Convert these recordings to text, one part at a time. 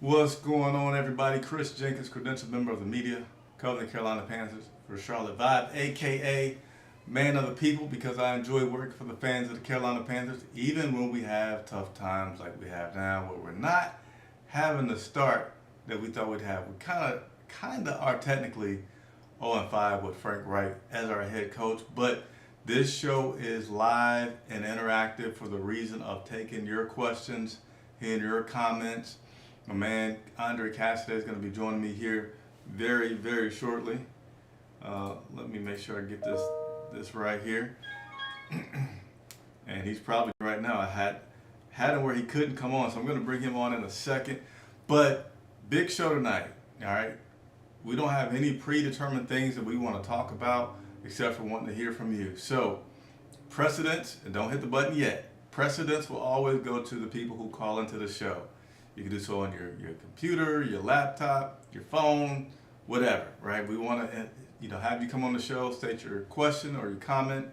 What's going on, everybody? Chris Jenkins, credentialed member of the media, covering the Carolina Panthers for Charlotte Vibe, aka man of the people, because I enjoy working for the fans of the Carolina Panthers, even when we have tough times like we have now, where we're not having the start that we thought we'd have. We kind of are technically 0-5 with Frank Wright as our head coach, but this show is live and interactive for the reason of taking your questions, hearing your comments. My man Andre Cassidy is going to be joining me here very, very shortly. Let me make sure I get this right here. And he's probably right now. I had him where he couldn't come on, so I'm going to bring him on in a second. But big show tonight. All right, we don't have any predetermined things that we want to talk about except for wanting to hear from you. So precedence, and don't hit the button yet. Precedence will always go to the people who call into the show. You can do so on your computer, your laptop, your phone, whatever, right? We want to have you come on the show, state your question or your comment,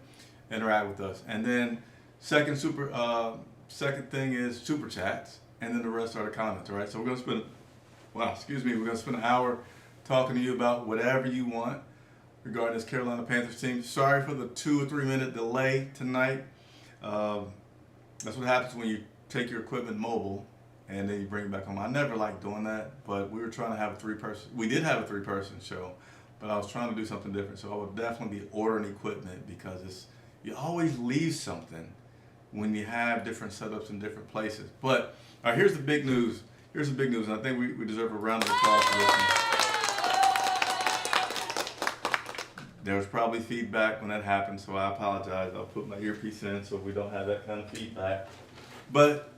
interact with us. And then second thing is super chats, and then the rest are the comments, all right? So we're going to spend an hour talking to you about whatever you want regarding this Carolina Panthers team. Sorry for the 2 or 3 minute delay tonight. That's what happens when you take your equipment mobile and then you bring it back home. I never liked doing that, but we were trying to have we did have a 3-person show, but I was trying to do something different. So I would definitely be ordering equipment, because you always leave something when you have different setups in different places. But all right, here's the big news. And I think we deserve a round of applause for this one. There was probably feedback when that happened, so I apologize. I'll put my earpiece in so we don't have that kind of feedback. But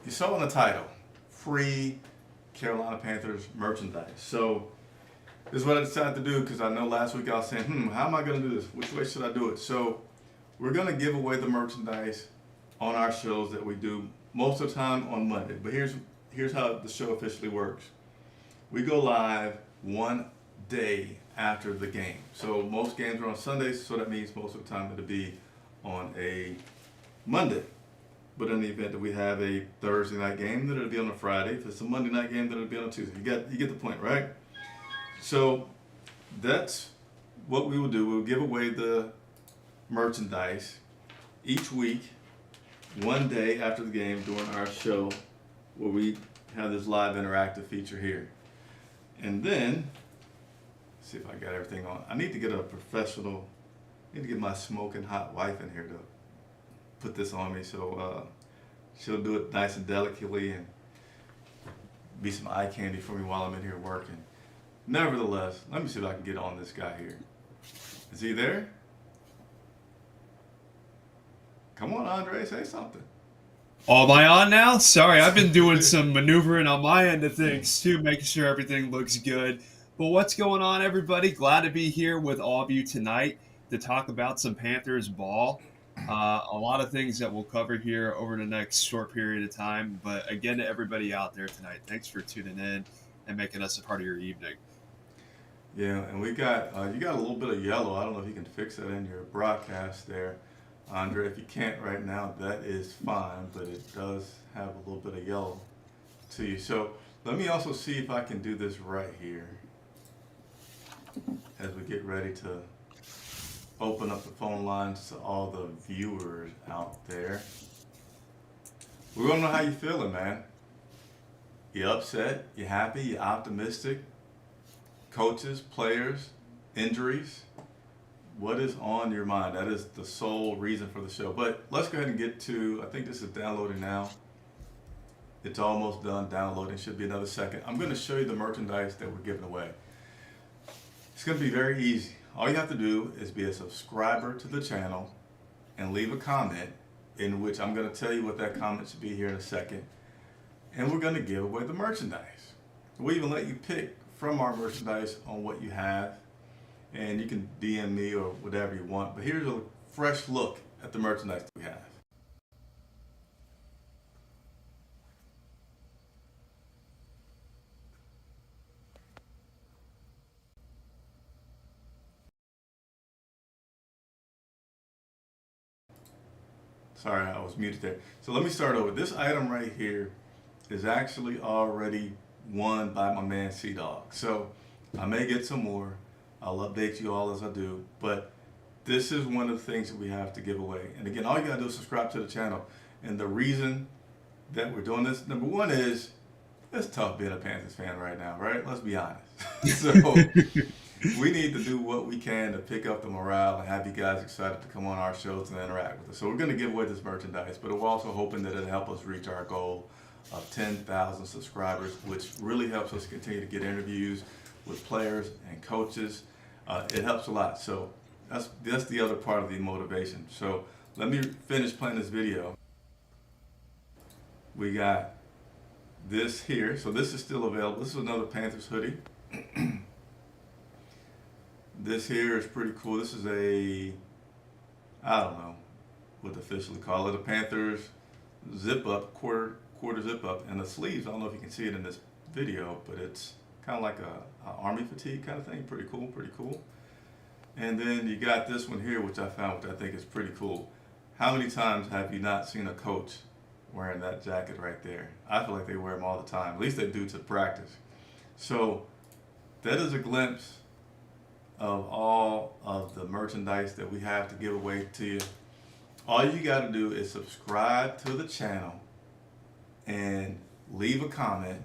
you saw in the title, free Carolina Panthers merchandise. So this is what I decided to do, because I know last week I was saying, how am I going to do this? Which way should I do it? So we're going to give away the merchandise on our shows that we do most of the time on Monday. But here's how the show officially works. We go live one day after the game. So most games are on Sundays, so that means most of the time it'll be on a Monday. But in the event that we have a Thursday night game, then it'll be on a Friday. If it's a Monday night game, then it'll be on a Tuesday. You get the point, right? So that's what we will do. We'll give away the merchandise each week, one day after the game during our show, where we have this live interactive feature here. And then, let's see if I got everything on. I need to get my smoking hot wife in here to put this on me, so she'll do it nice and delicately and be some eye candy for me while I'm in here working. Nevertheless, let me see if I can get on this guy here. Is he there? Come on, Andre, say something. Oh, am I on now? Sorry, I've been doing some maneuvering on my end of things too, making sure everything looks good. But what's going on, everybody? Glad to be here with all of you tonight to talk about some Panthers ball. A lot of things that we'll cover here over the next short period of time. But again, to everybody out there tonight, thanks for tuning in and making us a part of your evening. Yeah, and we got you got a little bit of yellow. I don't know if you can fix that in your broadcast there, Andre. If you can't right now, that is fine, but it does have a little bit of yellow to you. So let me also see if I can do this right here as we get ready to open up the phone lines to all the viewers out there. We want to know how you feeling, man. You upset? You happy? You optimistic? Coaches, players, injuries? What is on your mind? That is the sole reason for the show. But let's go ahead and get to, I think this is downloading now. It's almost done downloading. Should be another second. I'm going to show you the merchandise that we're giving away. It's going to be very easy. All you have to do is be a subscriber to the channel and leave a comment, in which I'm going to tell you what that comment should be here in a second. And we're going to give away the merchandise. We'll even let you pick from our merchandise on what you have. And you can DM me or whatever you want. But here's a fresh look at the merchandise that we have. Sorry, I was muted there. So let me start over. This item right here is actually already won by my man C Dog. So I may get some more. I'll update you all as I do. But this is one of the things that we have to give away. And again, all you gotta do is subscribe to the channel. And the reason that we're doing this, number one, is it's tough being a Panthers fan right now, right? Let's be honest. So we need to do what we can to pick up the morale and have you guys excited to come on our shows and interact with us. So we're going to give away this merchandise, but we're also hoping that it'll help us reach our goal of 10,000 subscribers, which really helps us continue to get interviews with players and coaches. It helps a lot. So that's the other part of the motivation. So let me finish playing this video. We got this here. So this is still available. This is another Panthers hoodie. This here is pretty cool. This is I don't know what to officially call it, a Panthers zip up, quarter zip up, and the sleeves, I don't know if you can see it in this video, but it's kind of like a army fatigue kind of thing. Pretty cool, pretty cool. And then you got this one here, which I found, which I think is pretty cool. How many times have you not seen a coach wearing that jacket right there? I feel like they wear them all the time. At least they do to practice. So that is a glimpse of all of the merchandise that we have to give away to you. All you got to do is subscribe to the channel and leave a comment,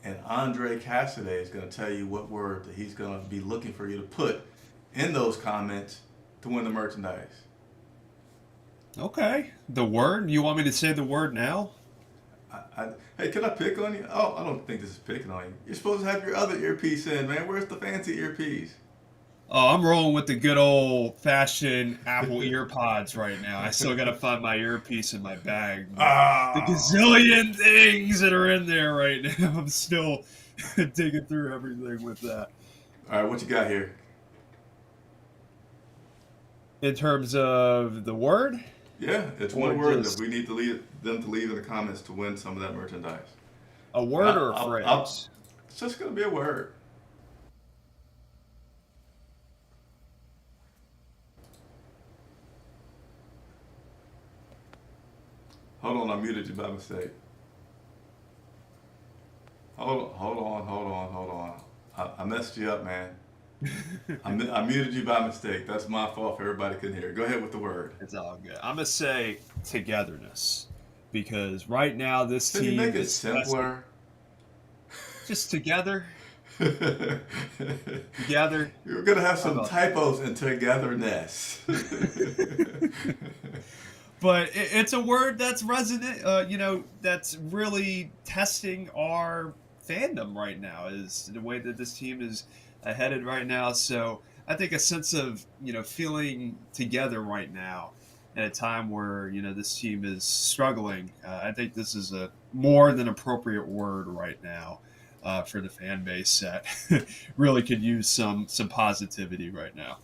and Andre Cassidy is going to tell you what word that he's going to be looking for you to put in those comments to win the merchandise. Okay. The word? You want me to say the word now? Hey, can I pick on you? Oh, I don't think this is picking on you. You're supposed to have your other earpiece in, man. Where's the fancy earpiece? Oh, I'm rolling with the good old-fashioned Apple EarPods right now. I still got to find my earpiece in my bag. The gazillion things that are in there right now. I'm still digging through everything with that. All right, what you got here? In terms of the word? Yeah, it's one word that we need to them to leave in the comments to win some of that merchandise. A word or a phrase? It's just going to be a word. Hold on, I muted you by mistake. Hold on. I messed you up, man. I muted you by mistake. That's my fault if everybody couldn't hear. Go ahead with the word. It's all good. I'm going to say togetherness. Because right now this team Can you make it is simpler? Just together. Together. You're going to have some typos in togetherness. But it's a word that's resonant, that's really testing our fandom right now, is the way that this team is headed right now. So I think a sense of, feeling together right now at a time where, this team is struggling. I think this is a more than appropriate word right now for the fan base that really could use some positivity right now.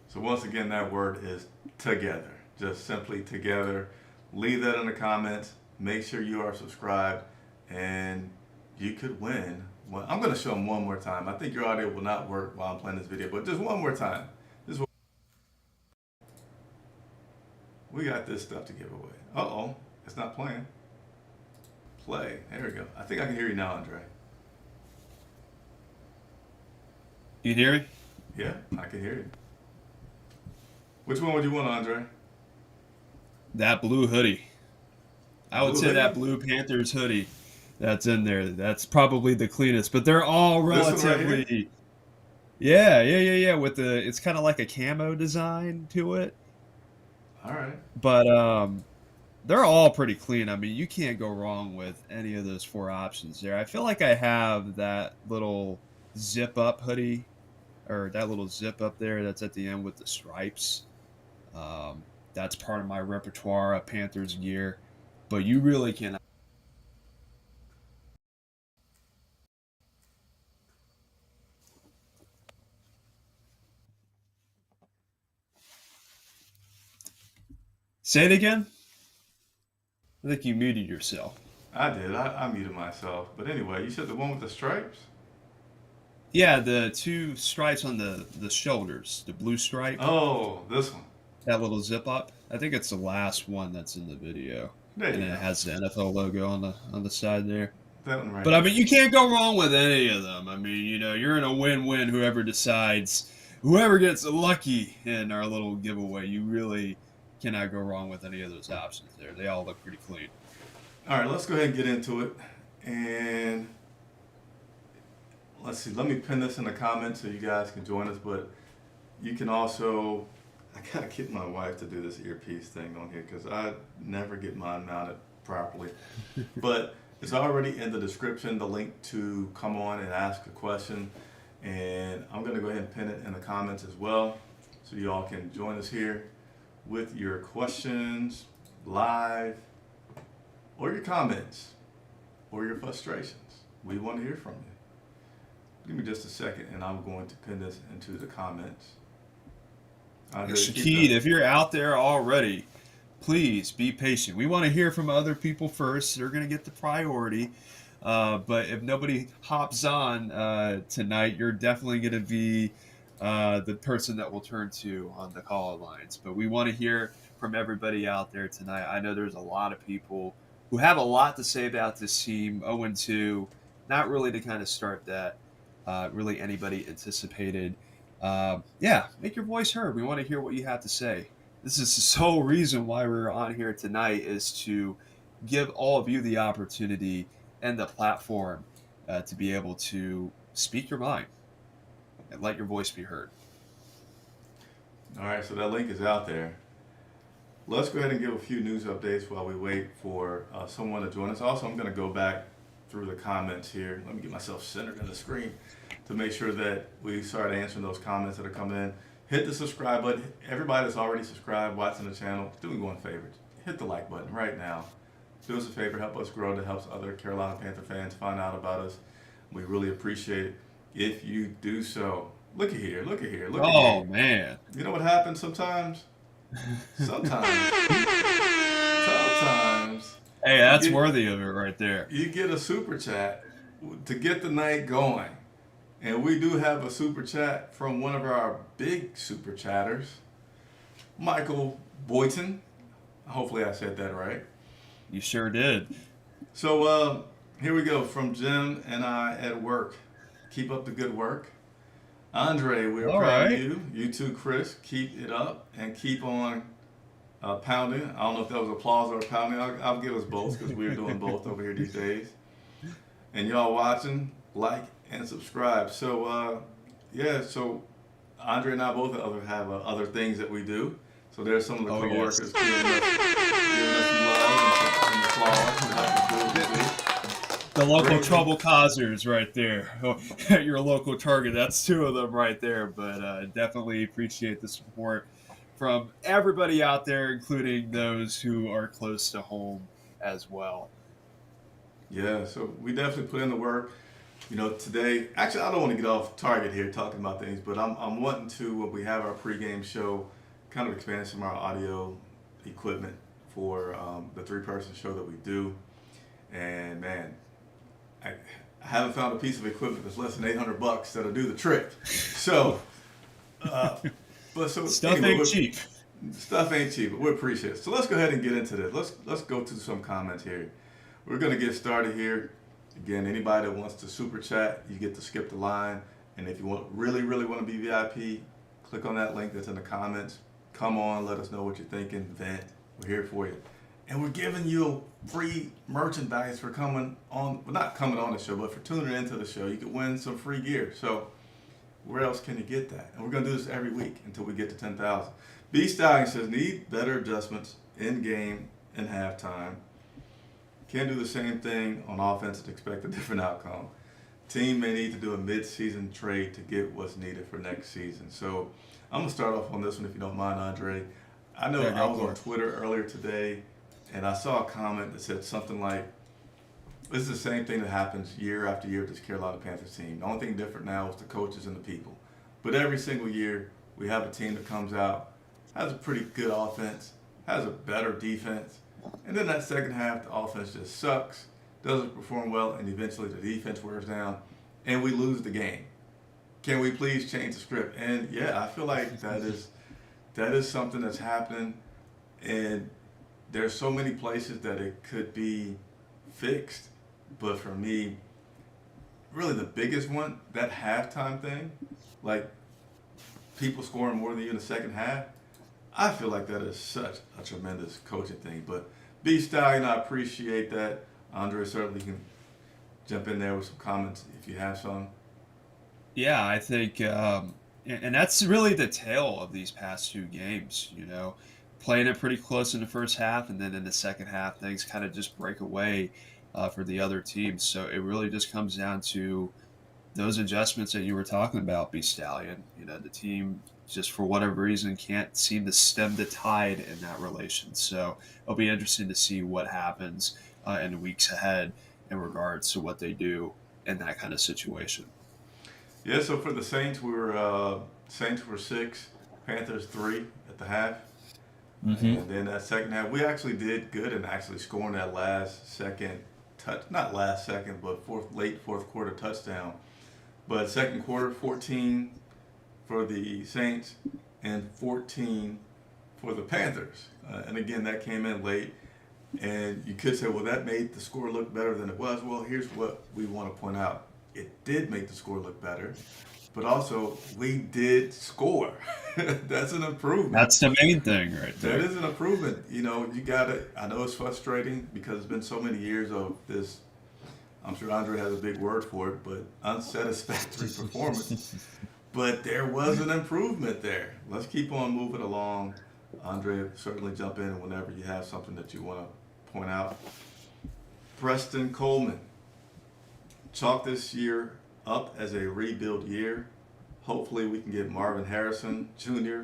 So once again, that word is together. Just simply together. Leave that in the comments. Make sure you are subscribed, and you could win. Well, I'm going to show them one more time. I think your audio will not work while I'm playing this video, but just one more time. We got this stuff to give away. Uh-oh, it's not playing. Play. There we go. I think I can hear you now, Andre. You hear me? Yeah, I can hear you. Which one would you want, Andre? That blue hoodie. I would say hoodie? that blue Panthers hoodie that's in there. That's probably the cleanest, but they're all relatively. Right, yeah. With it's kind of like a camo design to it. All right. But they're all pretty clean. I mean, you can't go wrong with any of those four options there. I feel like I have that little zip up hoodie, or that little zip up there that's at the end with the stripes. That's part of my repertoire of Panthers gear, but you really cannot. Say it again. I think you muted yourself. I did. I muted myself. But anyway, you said the one with the stripes? Yeah, the two stripes on the shoulders, the blue stripe. Oh, this one. That little zip up. I think it's the last one that's in the video. There you and go. It has the NFL logo on the side there. That one right But I there. mean, you can't go wrong with any of them. I mean, you're in a win-win. Whoever gets lucky in our little giveaway, you really cannot go wrong with any of those options there. They all look pretty clean. All right, let's go ahead and get into it. And let's see. Let me pin this in the comments so you guys can join us. But you can also, I gotta get my wife to do this earpiece thing on here because I never get mine mounted properly. But it's already in the description, the link to come on and ask a question. And I'm gonna go ahead and pin it in the comments as well, so you all can join us here with your questions live, or your comments, or your frustrations. We want to hear from you. Give me just a second, and I'm going to pin this into the comments. Shaquille, if you're out there already, please be patient. We want to hear from other people first. They're going to get the priority. But if nobody hops on tonight, you're definitely going to be the person that we'll turn to on the call lines. But we want to hear from everybody out there tonight. I know there's a lot of people who have a lot to say about this team. 0-2, not really to kind of start that. Really anybody anticipated. Make your voice heard. We want to hear what you have to say. This is the sole reason why we're on here tonight, is to give all of you the opportunity and the platform to be able to speak your mind and let your voice be heard. All right, so that link is out there. Let's go ahead and give a few news updates while we wait for someone to join us. Also, I'm going to go back through the comments here. Let me get myself centered in the screen to make sure that we start answering those comments that are coming in. Hit the subscribe button. Everybody that's already subscribed, watching the channel, do me one favor. Hit the like button right now. Do us a favor, help us grow. That helps other Carolina Panther fans find out about us. We really appreciate it if you do so. Look at here, look at here, look at here. Oh, man. You know what happens sometimes? Sometimes. Hey, that's worthy of it right there. You get a super chat to get the night going. And we do have a super chat from one of our big super chatters, Michael Boyton. Hopefully I said that right. You sure did. So here we go, from Jim and I at work. Keep up the good work. Andre, we're proud of you. You too, Chris. Keep it up and keep on pounding. I don't know if that was applause or pounding. I'll give us both because we're doing both over here these days. And y'all watching, like and subscribe. So so Andre and I both have other things that we do. So there's some of the co-workers giving us some love and applause for helping us do what we do. The local trouble causers right there. Your local target. That's two of them right there. But definitely appreciate the support from everybody out there, including those who are close to home as well. Yeah, so we definitely put in the work. You know, today, actually, I don't want to get off target here talking about things, but I'm wanting to, when we have our pregame show, kind of expand some of our audio equipment for the 3-person show that we do. And man, I haven't found a piece of equipment that's less than $800 that'll do the trick. So, Stuff ain't cheap. Stuff ain't cheap, but we appreciate it. So let's go ahead and get into this. Let's go to some comments here. We're gonna get started here. Again, anybody that wants to super chat, you get to skip the line. And if you really want to be VIP, click on that link that's in the comments. Come on, let us know what you're thinking. Vent. We're here for you. And we're giving you free merchandise for coming on, well, not coming on the show, but for tuning into the show. You can win some free gear. So where else can you get that? And we're going to do this every week until we get to 10,000. B Stallion says, need better adjustments in game and halftime. Can't do the same thing on offense and expect a different outcome. Team may need to do a mid-season trade to get what's needed for next season. So I'm going to start off on this one if you don't mind, Andre. I know I was on Twitter earlier today, and I saw a comment that said something like, this is the same thing that happens year after year with this Carolina Panthers team. The only thing different now is the coaches and the people. But every single year, we have a team that comes out, has a pretty good offense, has a better defense, and then that second half, the offense just sucks, doesn't perform well, and eventually the defense wears down, and we lose the game. Can we please change the script? And yeah, I feel like that is something that's happening, and there's so many places that it could be fixed. But for me, really the biggest one, that halftime thing, like people scoring more than you in the second half, I feel like that is such a tremendous coaching thing. But B Stallion, I appreciate that. Andre certainly can jump in there with some comments if you have some. Yeah, I think, and that's really the tale of these past two games. Playing it pretty close in the first half, and then in the second half, things kind of just break away for the other teams. So it really just comes down to those adjustments that you were talking about, B Stallion. The team just for whatever reason can't seem to stem the tide in that relation. So it'll be interesting to see what happens in the weeks ahead in regards to what they do in that kind of situation. Yeah, so for the Saints, Saints were 6, Panthers 3 at the half. Mm-hmm. And then that second half, we actually did good and actually scoring that last second touch, not last second, but late fourth quarter touchdown. But second quarter, 14 for the Saints and 14 for the Panthers. And again, that came in late. And you could say, well, that made the score look better than it was. Well, here's what we want to point out. It did make the score look better, but also we did score. That's an improvement. That's the main thing right That there. is an improvement. You got to, I know it's frustrating because it's been so many years of this. I'm sure Andre has a big word for it, but unsatisfactory performance. But there was an improvement there. Let's keep on moving along. Andre, certainly jump in whenever you have something that you want to point out. Preston Coleman, chalk this year up as a rebuild year. Hopefully, we can get Marvin Harrison Jr.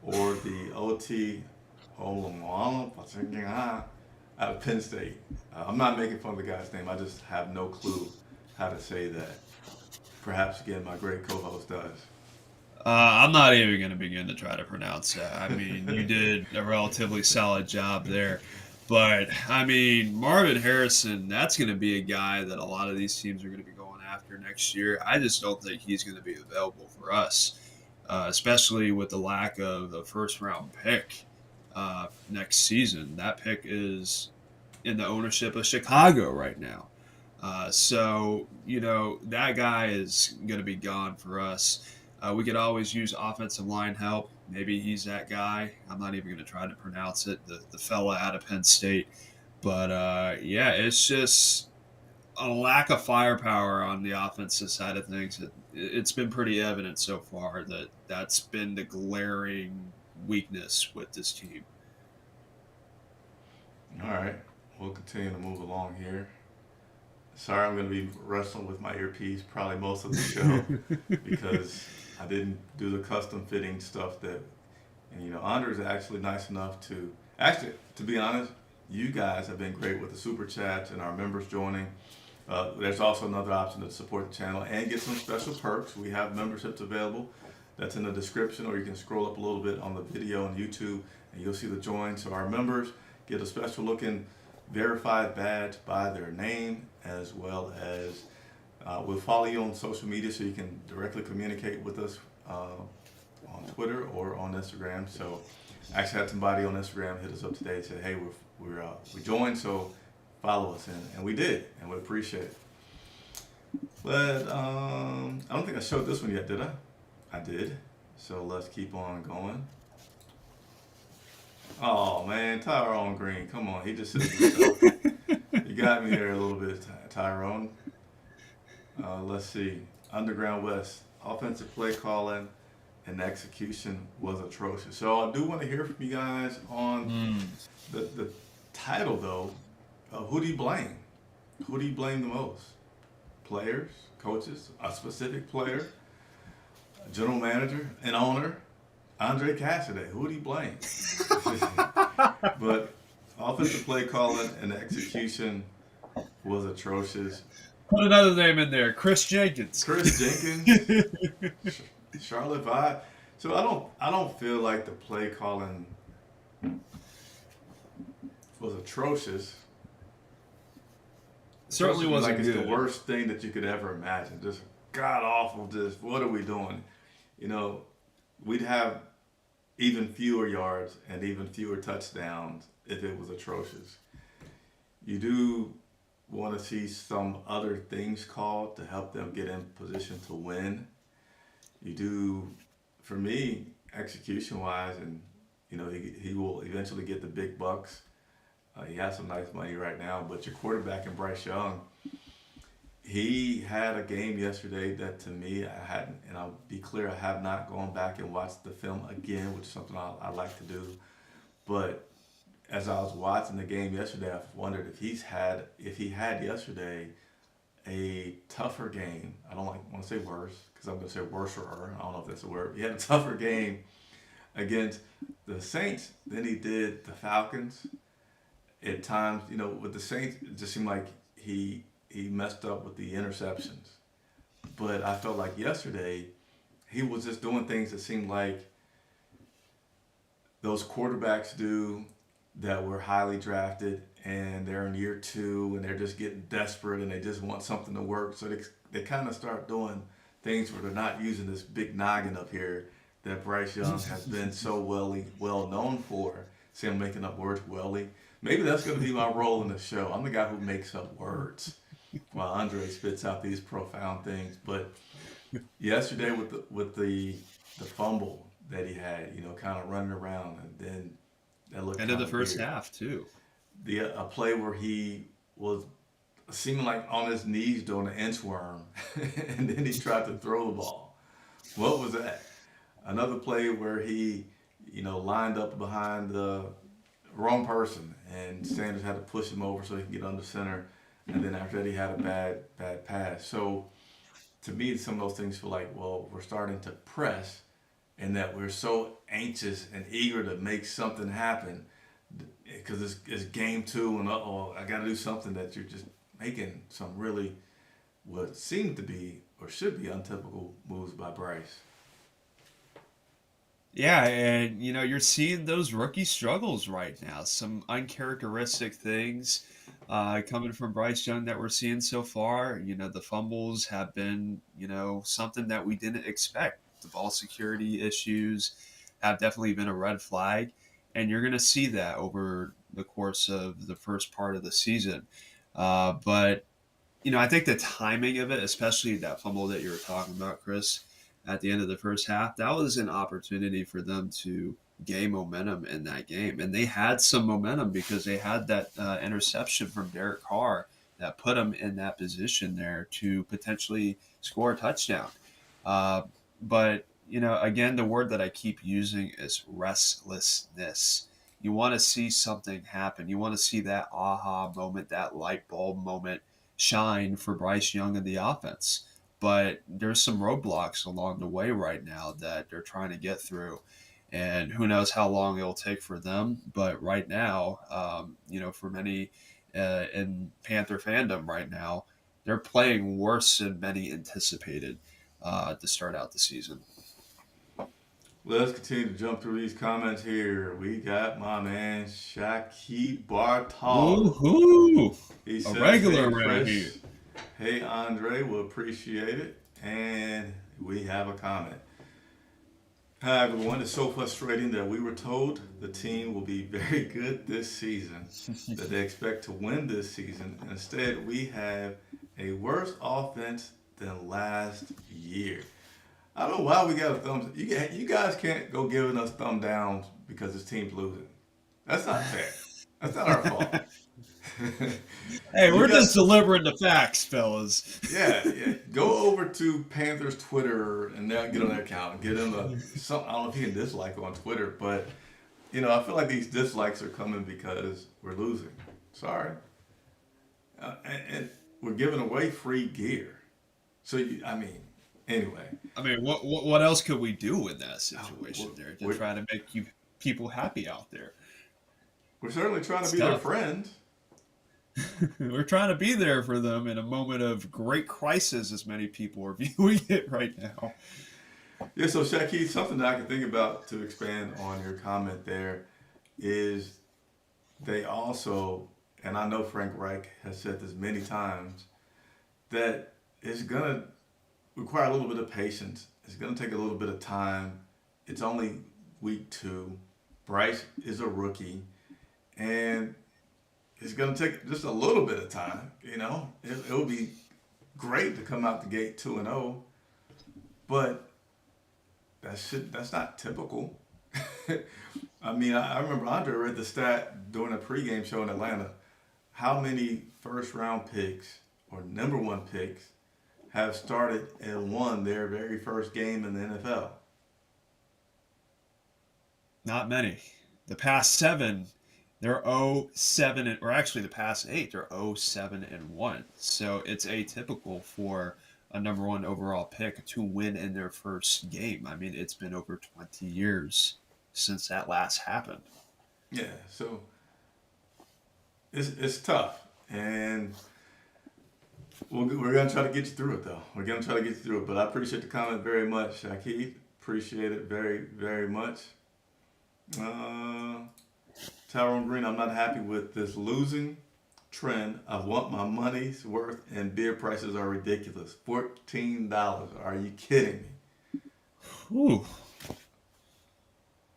or the OT Olumala out of Penn State. I'm not making fun of the guy's name. I just have no clue how to say that. Perhaps, again, my great co-host does. I'm not even going to begin to try to pronounce that. I mean, you did a relatively solid job there. But, I mean, Marvin Harrison, that's going to be a guy that a lot of these teams are going to be going after next year. I just don't think he's going to be available for us, especially with the lack of a first round pick next season. That pick is in the ownership of Chicago right now. That guy is going to be gone for us. We could always use offensive line help. Maybe he's that guy. I'm not even going to try to pronounce it, the fella out of Penn State. But yeah, it's just a lack of firepower on the offensive side of things. It's been pretty evident so far that that's been the glaring weakness with this team. All right, we'll continue to move along here. Sorry, I'm going to be wrestling with my earpiece probably most of the show because I didn't do the custom fitting stuff that, and Andre's actually nice enough to be honest, you guys have been great with the super chats and our members joining. There's also another option to support the channel and get some special perks. We have memberships available. That's in the description, or you can scroll up a little bit on the video on YouTube and you'll see the join. So our members get a special looking verified badge by their name, as well as we'll follow you on social media so you can directly communicate with us on Twitter or on Instagram. So I actually had somebody on Instagram hit us up today and said, hey, we joined, so follow us, and we did, and we appreciate it. But I don't think I showed this one yet, did I? I did. So let's keep on going. Oh man, Tyrone Green, come on, he just said himself. You got me there a little bit, Tyrone. Let's see. Underground West, offensive play calling and execution was atrocious. So I do want to hear from you guys on the title, though. Who do you blame? Who do you blame the most? Players, coaches, a specific player, a general manager, an owner, Andre Cassidy. Who do you blame? But offensive play calling and execution was atrocious. Put another name in there, Chris Jenkins. Chris Jenkins, Charlotte Vibe. So I don't feel like the play calling was atrocious. Certainly Atrocious, wasn't like good. it's the worst thing that you could ever imagine. Just god awful. Just what are we doing? We'd have even fewer yards and even fewer touchdowns if it was atrocious. You do want to see some other things called to help them get in position to win. You do, for me, execution wise, and he will eventually get the big bucks. He has some nice money right now, but your quarterback in Bryce Young, he had a game yesterday that to me I hadn't, and I'll be clear, I have not gone back and watched the film again, which is something I like to do. But as I was watching the game yesterday, I wondered if he had yesterday a tougher game. I don't want to say worse because I'm going to say worse or I don't know if that's a word. He had a tougher game against the Saints than he did the Falcons. At times, with the Saints, it just seemed like he messed up with the interceptions. But I felt like yesterday he was just doing things that seemed like those quarterbacks do that were highly drafted and they're in year two and they're just getting desperate and they just want something to work. So they kind of start doing things where they're not using this big noggin up here that Bryce Young has been so well known for. See, I'm making up words, welly. Maybe that's going to be my role in the show. I'm the guy who makes up words while Andre spits out these profound things. But yesterday with the fumble that he had, kind of running around, and then that looked End of kind the of first weird. half too. A play where he was seeming like on his knees doing an inchworm, and then he tried to throw the ball. What was that? Another play where he, lined up behind the wrong person, and Sanders had to push him over so he could get under center. And then after that, he had a bad pass. So to me, some of those things feel like, well, we're starting to press, and that we're so anxious and eager to make something happen because it's game two, and I got to do something that you're just making some really what seem to be or should be untypical moves by Bryce. Yeah, and you're seeing those rookie struggles right now. Some uncharacteristic things coming from Bryce Young that we're seeing so far. The fumbles have been, something that we didn't expect. The ball security issues have definitely been a red flag, and you're going to see that over the course of the first part of the season. But I think the timing of it, especially that fumble that you were talking about, Chris, at the end of the first half, that was an opportunity for them to gain momentum in that game. And they had some momentum because they had that interception from Derek Carr that put them in that position there to potentially score a touchdown. Uh, but, again, the word that I keep using is restlessness. You want to see something happen. You want to see that aha moment, that light bulb moment shine for Bryce Young and the offense. But there's some roadblocks along the way right now that they're trying to get through. And who knows how long it'll take for them. But right now, for many in Panther fandom right now, they're playing worse than many anticipated to start out the season. Let's continue to jump through these comments here. We got my man Shaki Bartog. Woohoo! He A says, regular "Hey around here. Chris, hey Andre, we'll appreciate it." And we have a comment. Hi everyone, it's so frustrating that we were told the team will be very good this season, that they expect to win this season. Instead, we have a worse offense than last year. I don't know why we got a thumbs. You guys can't go giving us thumb downs because this team's losing. That's not fair. That's not our fault. Hey, You we're got just delivering the facts, fellas. yeah. Go over to Panthers Twitter and get on their account and get them some. I don't know if you can dislike on Twitter, but I feel like these dislikes are coming because we're losing. Sorry, and we're giving away free gear. So anyway, what else could we do in that situation there to we're, try to make you people happy out there? we're certainly trying to It's be their tough. friends. We're trying to be there for them in a moment of great crisis, as many people are viewing it right now. Yeah, so Shaki, something that I can think about to expand on your comment there is they also, and I know Frank Reich has said this many times, that it's going to require a little bit of patience. It's going to take a little bit of time. It's only week two. Bryce is a rookie. And it's going to take just a little bit of time. It'll be great to come out the gate 2-0, but that's not typical. I mean, I remember Andre read the stat during a pregame show in Atlanta. How many first round picks or number one picks have started and won their very first game in the NFL? Not many. The past 7, they're 0-7, or actually the past 8, they're 0-7-1. So it's atypical for a number one overall pick to win in their first game. I mean, it's been over 20 years since that last happened. Yeah, so it's tough, and we're gonna try to get you through it though. We're gonna try to get you through it. But I appreciate the comment very much, Keith. Appreciate it very, very much. Tyrone Green, I'm not happy with this losing trend. I want my money's worth, and beer prices are ridiculous. $14. Are you kidding me? Ooh.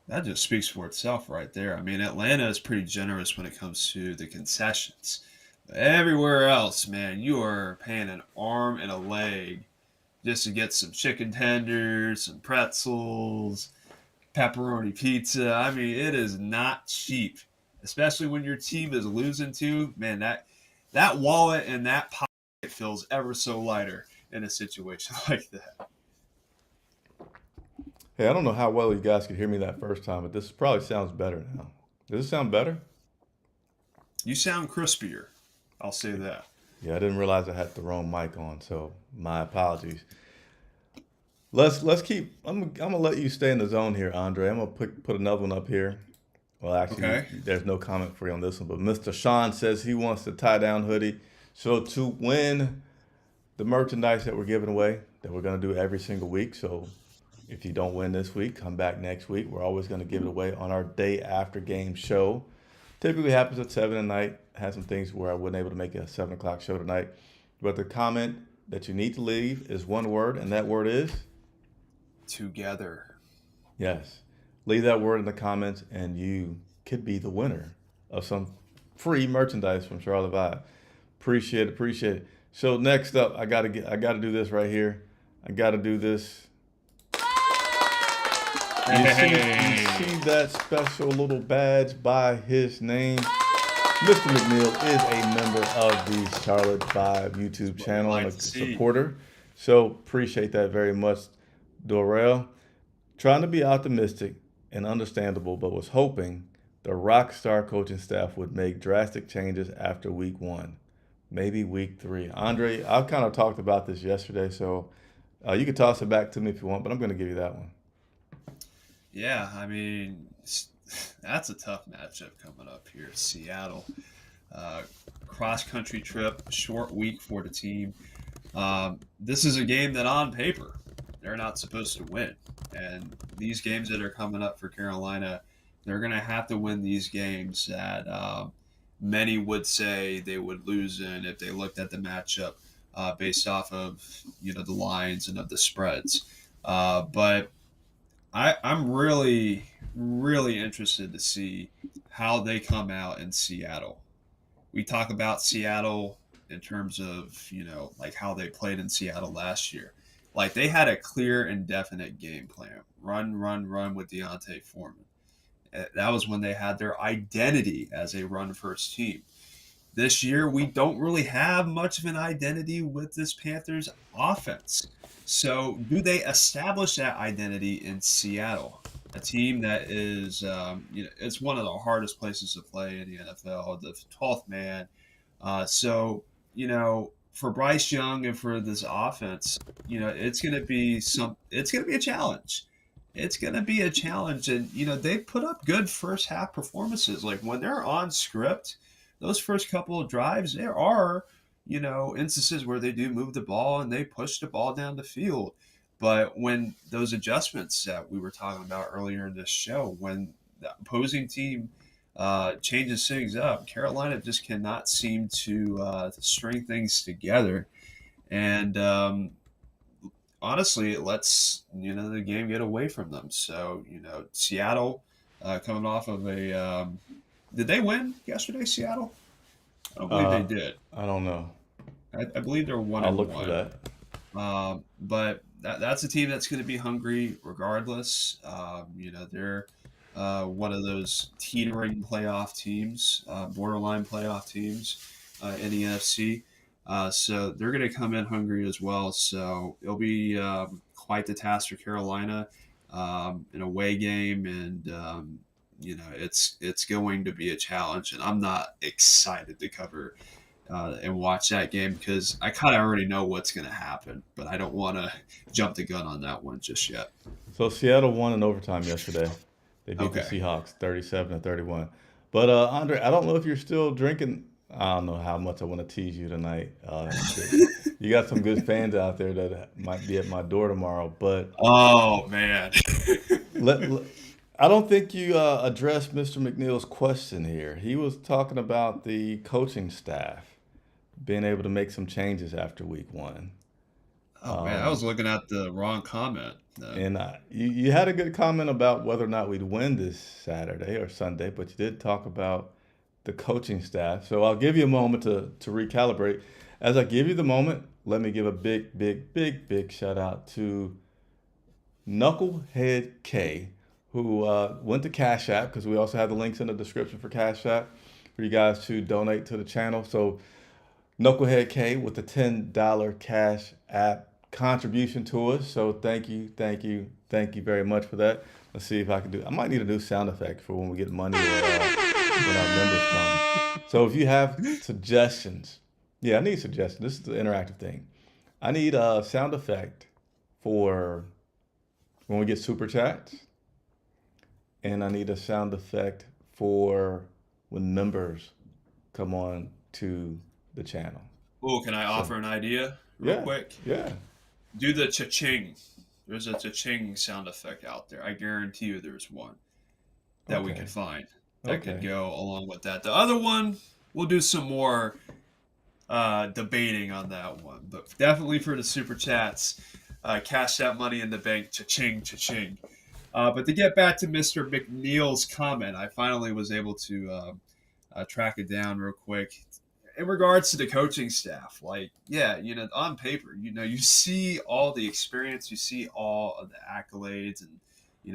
That just speaks for itself right there. I mean, Atlanta is pretty generous when it comes to the concessions. But everywhere else, man, you are paying an arm and a leg just to get some chicken tenders, some pretzels, pepperoni pizza. I mean, it is not cheap, especially when your team is losing too. Man, that wallet and that pocket feels ever so lighter in a situation like that. Hey, I don't know how well you guys could hear me that first time, but this probably sounds better now. Does it sound better? You sound crispier. I'll say that. Yeah, I didn't realize I had the wrong mic on, so my apologies. Let's keep. I'm gonna let you stay in the zone here, Andre. I'm gonna put another one up here. Well, actually, Okay. there's no comment for you on this one, but Mr. Sean says he wants the tie down hoodie. So to win the merchandise that we're giving away, that we're gonna do every single week. So if you don't win this week, come back next week. We're always gonna give it away on our day after game show. Typically happens at 7 at night. Had some things where I wasn't able to make a 7 o'clock show tonight. But the comment that you need to leave is one word, and that word is Together. yes. Leave that word in the comments, and you could be the winner of some free merchandise from Charlotte Vibe. Appreciate it, appreciate it. So next up, I gotta do this right here. I gotta do this. You see that special little badge by his name? Mr. McNeil is a member of the Charlotte Vibe YouTube channel and a supporter. So appreciate that very much, Dorel. Trying to be optimistic and understandable, but was hoping the rock star coaching staff would make drastic changes after week 1, maybe week 3. Andre, I kind of talked about this yesterday, so you can toss it back to me if you want, but I'm going to give you that one. Yeah, I mean, that's a tough matchup coming up here. Seattle. Cross-country trip, short week for the team. This is a game that on paper, they're not supposed to win. And these games that are coming up for Carolina, they're going to have to win these games that many would say they would lose in if they looked at the matchup based off of the lines and of the spreads. But I'm really, really interested to see how they come out in Seattle. We talk about Seattle in terms of, like how they played in Seattle last year. Like they had a clear and definite game plan. Run, run, run with Deontay Foreman. That was when they had their identity as a run-first team. This year, we don't really have much of an identity with this Panthers offense. So do they establish that identity in Seattle? A team that is, it's one of the hardest places to play in the NFL, the 12th man. So, for Bryce Young and for this offense, it's going to be a challenge. It's going to be a challenge. And, they put up good first half performances. Like when they're on script, those first couple of drives, there are, instances where they do move the ball and they push the ball down the field. But when those adjustments that we were talking about earlier in this show, when the opposing team changes things up, Carolina just cannot seem to string things together. And honestly, it lets, the game get away from them. So, Seattle coming off of a did they win yesterday, Seattle? I don't believe they did. I don't know. I believe they're one I'll and look for one. that. But that's a team that's going to be hungry regardless. They're one of those teetering playoff teams, borderline playoff teams in the NFC. So they're going to come in hungry as well. So it'll be quite the task for Carolina, an away game, and it's going to be a challenge. And I'm not excited to cover and watch that game because I kind of already know what's going to happen, but I don't want to jump the gun on that one just yet. So Seattle won in overtime yesterday. They beat the Okay. Seahawks 37-31. But Andre, I don't know if you're still drinking. I don't know how much I want to tease you tonight. You got some good fans out there that might be at my door tomorrow. But Oh man. let I don't think you addressed Mr. McNeil's question here. He was talking about the coaching staff being able to make some changes after week one. Oh man, I Um, was looking at the wrong comment. And you had a good comment about whether or not we'd win this Saturday or Sunday, but you did talk about the coaching staff. So I'll give you a moment to recalibrate. As I give you the moment, let me give a big, big, big, big shout out to Knucklehead K, who went to Cash App, because we also have the links in the description for Cash App for you guys to donate to the channel. So Knucklehead K with the $10 Cash App contribution to us. So thank you, thank you, thank you very much for that. Let's see if I can do. I might need a new sound effect for when we get money or when our members come. So if you have suggestions, yeah, I need suggestions. This is the interactive thing. I need a sound effect for when we get super chats, and I need a sound effect for when members come on to the channel. Oh, can I So offer an idea real yeah, quick? yeah. Do the cha-ching. There's a cha-ching sound effect out there. I guarantee you there's one that we could Okay, find that could okay. go along with that. The other one, we'll do some more debating on that one. But definitely for the super chats, cash that money in the bank, cha-ching, cha-ching. But to get back to Mr. McNeil's comment, I finally was able to track it down real quick. In regards to the coaching staff, like, yeah, on paper, you see all the experience, you see all of the accolades and,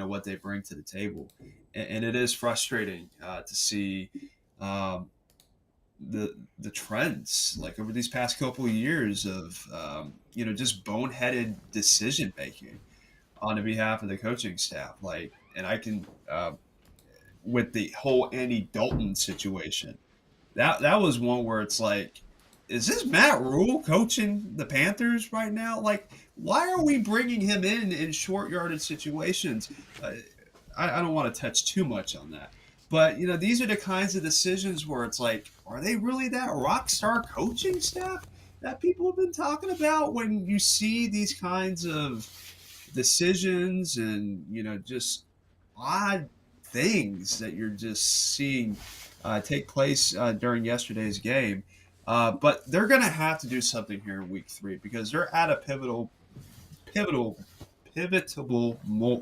what they bring to the table. And it is frustrating to see um, the trends like over these past couple of years of just boneheaded decision making on the behalf of the coaching staff. Like, and I can with the whole Andy Dalton situation, that was one where it's like, is this Matt Rule coaching the Panthers right now? Like, why are we bringing him in short yarded situations? Uh, I don't want to touch too much on that. But these are the kinds of decisions where it's like, are they really that rock star coaching staff that people have been talking about? When you see these kinds of decisions and just odd things that you're just seeing take place during yesterday's game. But they're going to have to do something here in week 3 because they're at a pivotal, pivotable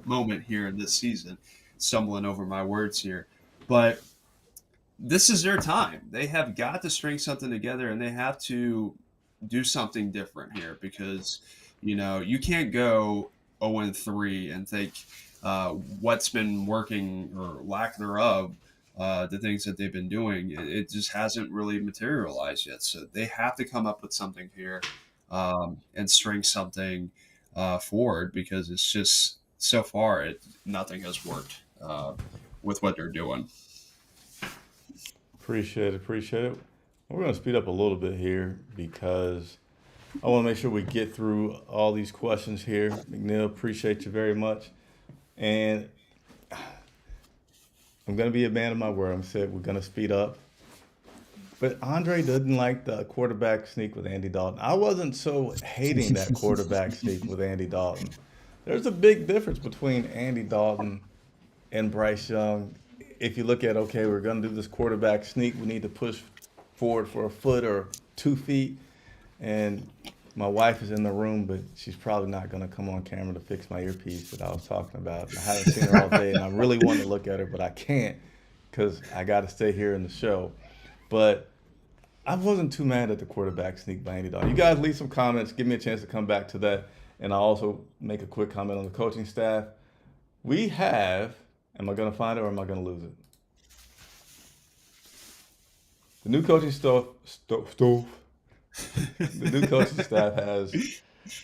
moment here in this season. Stumbling over my words here, but this is their time. They have got to string something together, and they have to do something different here because you can't go 0-3 and think what's been working or lack thereof. The things that they've been doing, it just hasn't really materialized yet. So they have to come up with something here and string something forward because it's just so far nothing has worked with what they're doing. Appreciate it, appreciate it. We're going to speed up a little bit here because I want to make sure we get through all these questions here. McNeil, appreciate you very much. And I'm going to be a man of my word. I'm saying we're going to speed up. But Andre didn't like the quarterback sneak with Andy Dalton. I wasn't so hating that quarterback sneak with Andy Dalton. There's a big difference between Andy Dalton and Bryce Young. If you look at, okay, we're going to do this quarterback sneak, we need to push forward for a foot or 2 feet. And my wife is in the room, but she's probably not going to come on camera to fix my earpiece that I was talking about. I haven't seen her all day, and I really want to look at her, but I can't because I got to stay here in the show. But I wasn't too mad at the quarterback sneak by any dog. You guys leave some comments. Give me a chance to come back to that. And I'll also make a quick comment on the coaching staff. We have, am I going to find it or am I going to lose it? The new coaching the new coaching staff has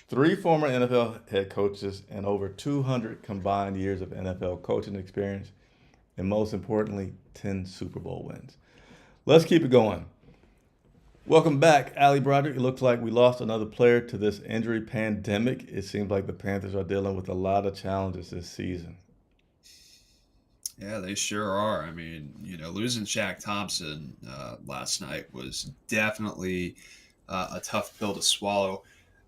three former NFL head coaches and over 200 combined years of NFL coaching experience, and most importantly, 10 Super Bowl wins. Let's keep it going. Welcome back, Ali Broderick. It looks like we lost another player to this injury pandemic. It seems like the Panthers are dealing with a lot of challenges this season. Yeah, they sure are. I mean, losing Shaq Thompson last night was definitely a tough pill to swallow.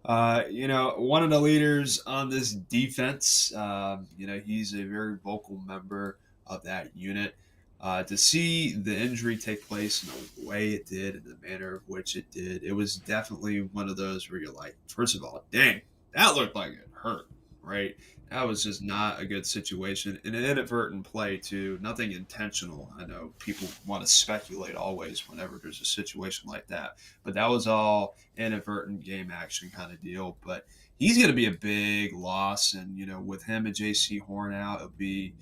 One of the leaders on this defense, he's a very vocal member of that unit. To see the injury take place in the way it did, in the manner of which it did, it was definitely one of those where you're like, first of all, dang, that looked like it hurt, right? That was just not a good situation. And an inadvertent play, too. Nothing intentional. I know people want to speculate always whenever there's a situation like that. But that was all inadvertent game action kind of deal. But he's going to be a big loss. And, with him and J.C. Horn out, it'll be,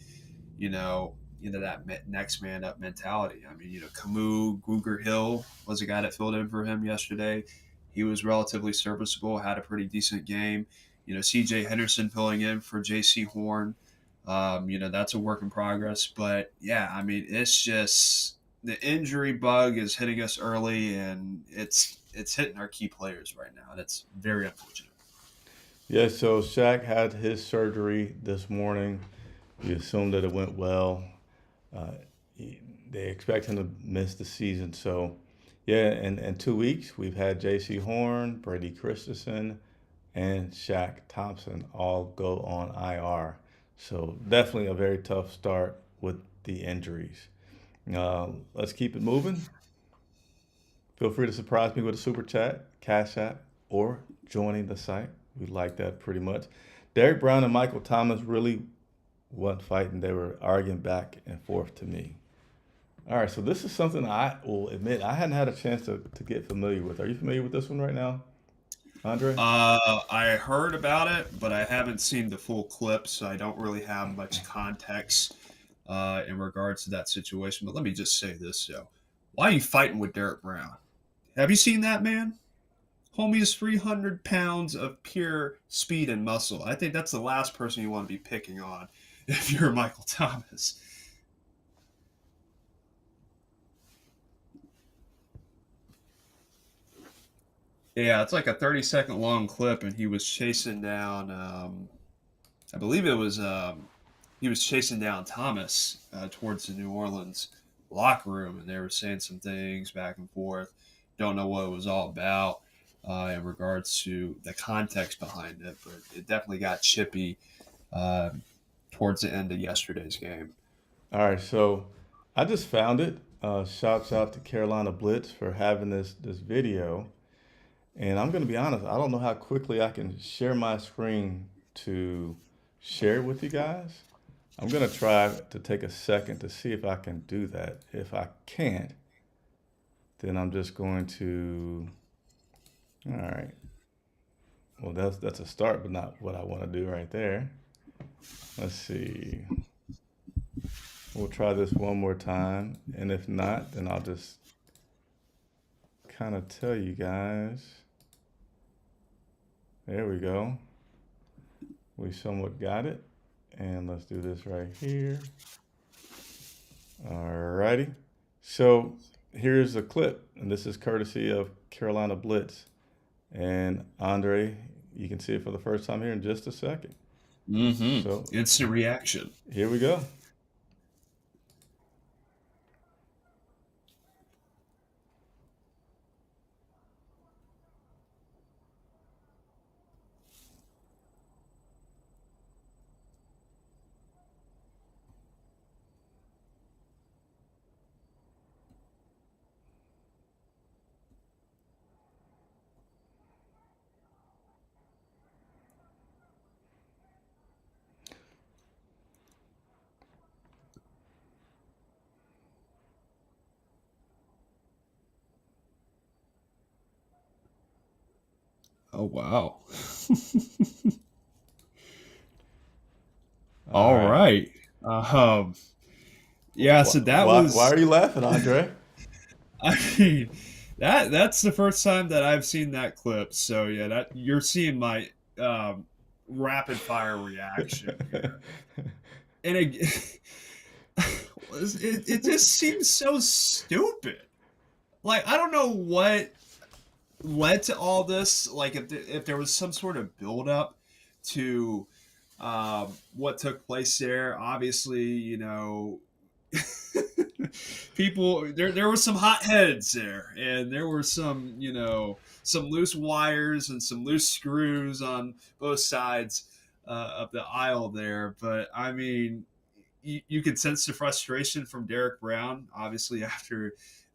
that next man up mentality. I mean, Camus Guger Hill was a guy that filled in for him yesterday. He was relatively serviceable, had a pretty decent game. CJ Henderson filling in for JC Horn. That's a work in progress. But yeah, I mean, it's just the injury bug is hitting us early, and it's hitting our key players right now, and it's very unfortunate. Yeah, so Shaq had his surgery this morning. We assume that it went well. Uh, they expect him to miss the season. So, yeah, in 2 weeks, we've had J.C. Horn, Brady Christensen, and Shaq Thompson all go on IR. So definitely a very tough start with the injuries. Let's keep it moving. Feel free to surprise me with a super chat, cash app, or joining the site. We like that pretty much. Derek Brown and Michael Thomas really wasn't fighting. They were arguing back and forth to me. All right, so this is something I will admit I hadn't had a chance to get familiar with. Are you familiar with this one right now, Andre? I heard about it, but I haven't seen the full clip, so I don't really have much context in regards to that situation. But let me just say this, why are you fighting with Derek Brown? Have you seen that man? Homie is 300 pounds of pure speed and muscle. I think that's the last person you want to be picking on if you're Michael Thomas. Yeah, it's like a 30-second long clip, and he was chasing down. I believe it was he was chasing down Thomas towards the New Orleans locker room, and they were saying some things back and forth. Don't know what it was all about in regards to the context behind it, but it definitely got chippy towards the end of yesterday's game. All right, so I just found it. Shouts out to Carolina Blitz for having this video. And I'm going to be honest, I don't know how quickly I can share my screen to share it with you guys. I'm going to try to take a second to see if I can do that. If I can't, then I'm just going to, all right. Well, that's a start, but not what I want to do right there. Let's see. We'll try this one more time. And if not, then I'll just kind of tell you guys. There we go. We somewhat got it. And let's do this right here. Alrighty. So here's a clip, and this is courtesy of Carolina Blitz. And Andre, you can see it for the first time here in just a second. Mm-hmm. So instant reaction. Here we go. Oh wow. All All right. right. Um. Yeah. So that Why was. are you laughing, Andre? I mean, that's the first time that I've seen that clip. So yeah, that you're seeing my um, rapid fire reaction here, and it just seems so stupid. Like I don't know what led to all this. Like if there was some sort of build up to what took place there. Obviously, people there were some hot heads there, and there were some some loose wires and some loose screws on both sides of the aisle there. But I mean, you could sense the frustration from Derek Brown, obviously after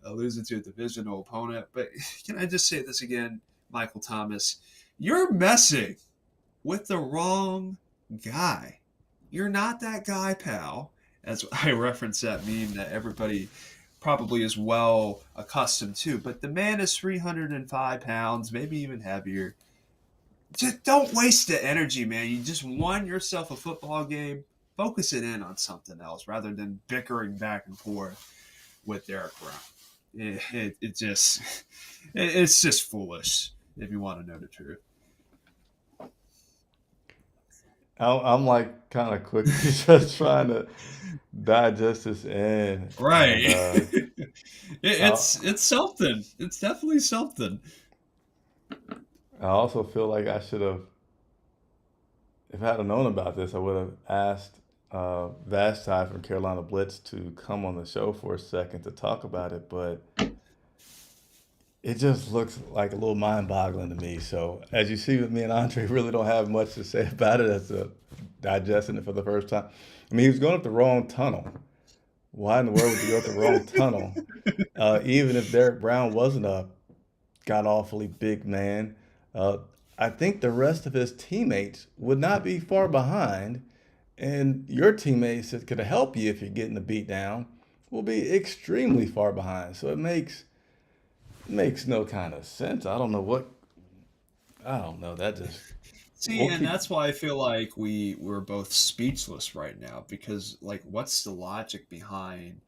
losing to a divisional opponent. But can I just say this again, Michael Thomas? You're messing with the wrong guy. You're not that guy, pal. As I reference that meme that everybody probably is well accustomed to. But the man is 305 pounds, maybe even heavier. Just don't waste the energy, man. You just won yourself a football game. Focus it in on something else rather than bickering back and forth with Derek Brown. It just it's just foolish if you want to know the truth. I'm like kind of quickly just trying to digest this in, Right. and I, It's something. It's definitely something. I also feel like I should have, if I had known about this, I would have asked Vashti from Carolina Blitz to come on the show for a second to talk about it, but it just looks like a little mind-boggling to me. So as you see, with me and Andre really don't have much to say about it as a digesting it for the first time. I mean, he was going up the wrong tunnel. Why in the world would you go up the wrong tunnel? Even if Derek Brown wasn't a god awfully big man, uh, I think the rest of his teammates would not be far behind, and your teammates that could help you if you're getting the beat down will be extremely far behind. So it makes no kind of sense. I don't know. That just See, we'll and keep. that's why I feel like we're both speechless right now because like what's the logic behind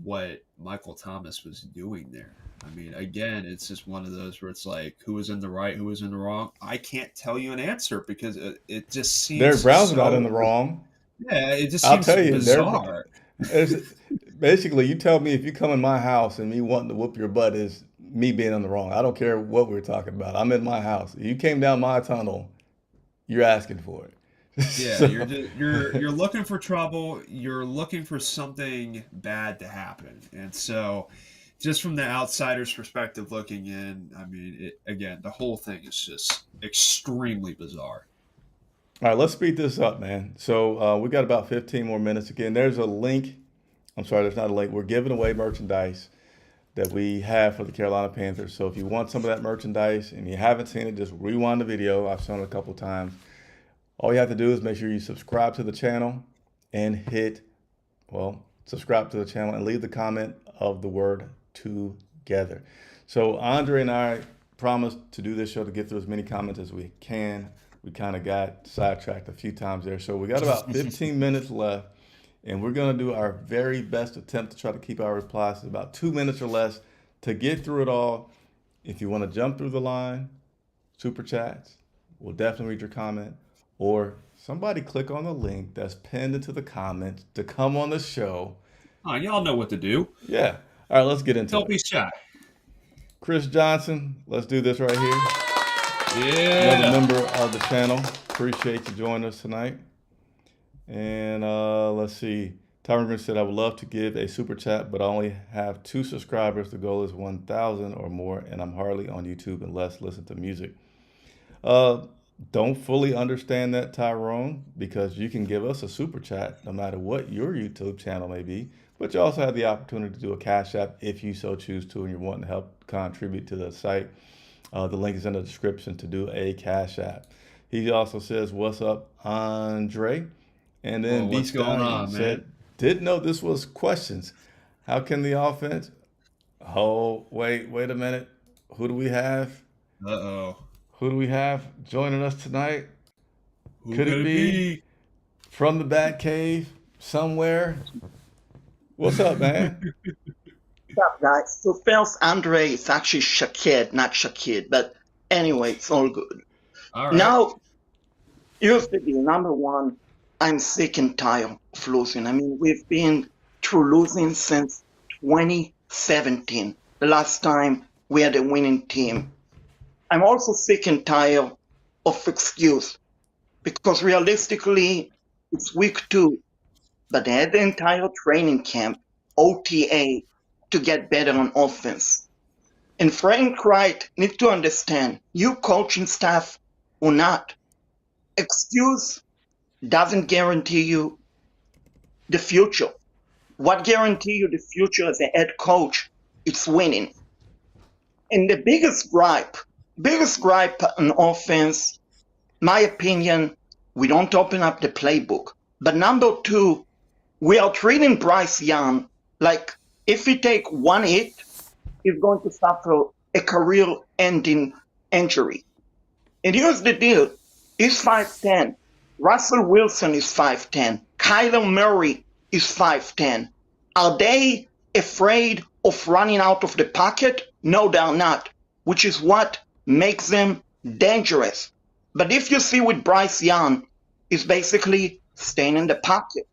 what Michael Thomas was doing there? I mean, again, it's just one of those where it's like who was in the right, who was in the wrong. I can't tell you an answer because it just Derek seems Brown's not in the so wrong. yeah, it just I'll seems tell you, bizarre. it's, basically you tell me if you come in my house and me wanting to whoop your butt is me being in the wrong. I don't care what we're talking about. I'm in my house. If you came down my tunnel, you're asking for it. Yeah, So, you're looking for trouble. You're looking for something bad to happen, and so just from the outsider's perspective looking in, I mean, again, the whole thing is just extremely bizarre. all right, let's speed this up, man. So we got about 15 more minutes. Again, there's a link. I'm sorry, there's not a link. We're giving away merchandise that we have for the Carolina Panthers. So if you want some of that merchandise and you haven't seen it, just rewind the video. I've shown it a couple times. All you have to do is make sure you subscribe to the channel and subscribe to the channel and leave the comment of the word together. So Andre and I promised to do this show to get through as many comments as we can. We kind of got sidetracked a few times there. So we got about 15 minutes left, and we're going to do our very best attempt to try to keep our replies to about 2 minutes or less to get through it all. If you want to jump through the line, super chats, we'll definitely read your comment. Or somebody click on the link that's pinned into the comments to come on the show. Oh, y'all know what to do. Yeah. All right, let's get into Don't it. be shy. Chris Johnson, let's do this right here. Another Yeah. member of the channel. Appreciate you joining us tonight. And let's see. Tyron Green said, I would love to give a super chat, but I only have 2 subscribers. The goal is 1,000 or more, and I'm hardly on YouTube unless listen to music. Uh, don't fully understand that, Tyrone, because you can give us a super chat no matter what your YouTube channel may be. But you also have the opportunity to do a Cash App if you so choose to and you're wanting to help contribute to the site. The link is in the description to do a Cash App. He also says, what's up, Andre? And Well, then B what's going Stallion on, man? said, didn't know this was questions. How can the offense? Oh, wait a minute. Who do we have? Uh oh. Who do we have joining us tonight? Who Could could it it be be? from the Batcave somewhere? What's up, man? Up, guys? So first, Andre is actually Shakid, not Shakid, but anyway, it's all good. All right. Now, here's the deal. Number one, I'm sick and tired of losing. I mean, we've been through losing since 2017, the last time we had a winning team. I'm also sick and tired of excuse because realistically, it's week 2, but they had the entire training camp, OTA, to get better on offense. And Frank Wright needs to understand, you coaching staff or not, excuse doesn't guarantee you the future. What guarantees you the future as a head coach? It's winning. And the biggest gripe on offense, my opinion, we don't open up the playbook. But number 2, we are treating Bryce Young like if he take one hit, he's going to suffer a career-ending injury. And here's the deal. He's 5'10". Russell Wilson is 5'10". Kyler Murray is 5'10". Are they afraid of running out of the pocket? No, they're not, which is what makes them dangerous. But if you see with Bryce Young, he's basically staying in the pocket.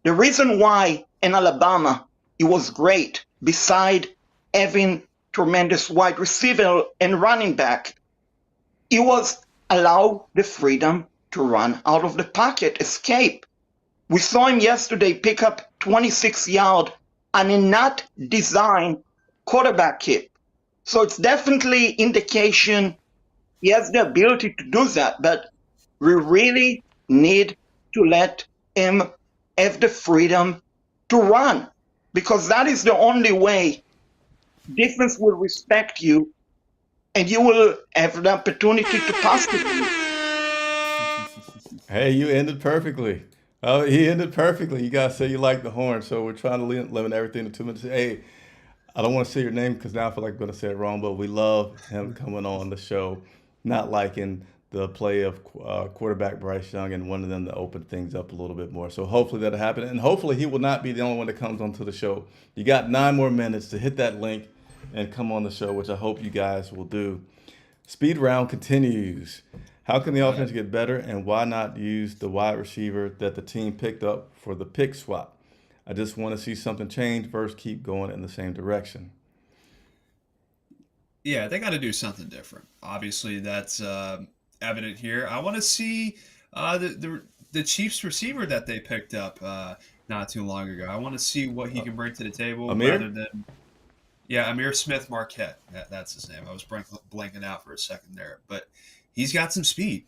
The reason why in Alabama he was great, beside having tremendous wide receiver and running back, he was allowed the freedom to run out of the pocket, escape. We saw him yesterday pick up 26 yards on a not designed quarterback hit. So it's definitely indication he has the ability to do that, but we really need to let him have the freedom to run, because that is the only way defense will respect you and you will have the opportunity to pass the ball. Hey, you ended perfectly. Oh, he ended perfectly. You guys say you like the horn, so we're trying to limit everything to 2 minutes. Hey, I don't want to say your name because now I feel like I'm going to say it wrong, but we love him coming on the show, not liking the play of quarterback Bryce Young and wanting them to open things up a little bit more. So hopefully that'll happen. And hopefully he will not be the only one that comes onto the show. You got 9 more minutes to hit that link and come on the show, which I hope you guys will do. Speed round continues. How can the offense get better, and why not use the wide receiver that the team picked up for the pick swap? I just want to see something change versus keep going in the same direction. Yeah, they got to do something different. Obviously, that's evident here. I want to see the Chiefs receiver that they picked up not too long ago. I want to see what he can bring to the table rather than Amir Smith Marquette. That's his name. I was blanking out for a second there, but he's got some speed.